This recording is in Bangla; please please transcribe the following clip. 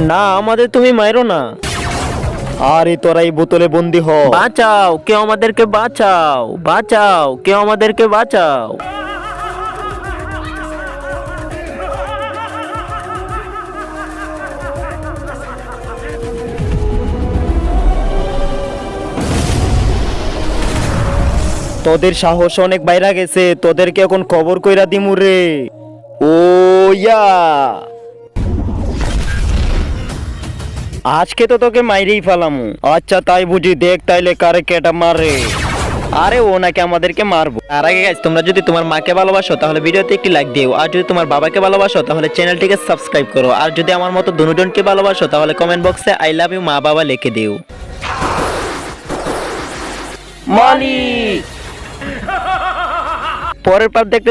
না, আমাদের তুমি মাইরো না। আরে তোরা এই বোতলে বন্দি হ। বাঁচাও, কেউ আমাদেরকে বাঁচাও, বাঁচাও, কেউ আমাদেরকে বাঁচাও। তোদের সাহস অনেক বাইরা গেছে, তোদেরকে এখন খবর কইরা দিমু রে। ও ইয়া, আজকে তো তোকে মাইরেই ফেলামু। আচ্ছা তাই বুঝি, দেখ তাইলে কারে কেটা মারে। আরে ও নাকি আমাদেরকে মারবো। তার আগে গাইস, তোমরা যদি তোমার মাকে ভালোবাসো তাহলে ভিডিওতে একটি লাইক দিও, আর যদি তোমার বাবাকে ভালোবাসো তাহলে চ্যানেলটিকে সাবস্ক্রাইব করো, আর যদি আমার মতো দুজনকে ভালোবাসো তাহলে কমেন্ট বক্সে আই লাভ ইউ মা বাবা লিখে দিও। মালিক, পরের পার্ট দেখতে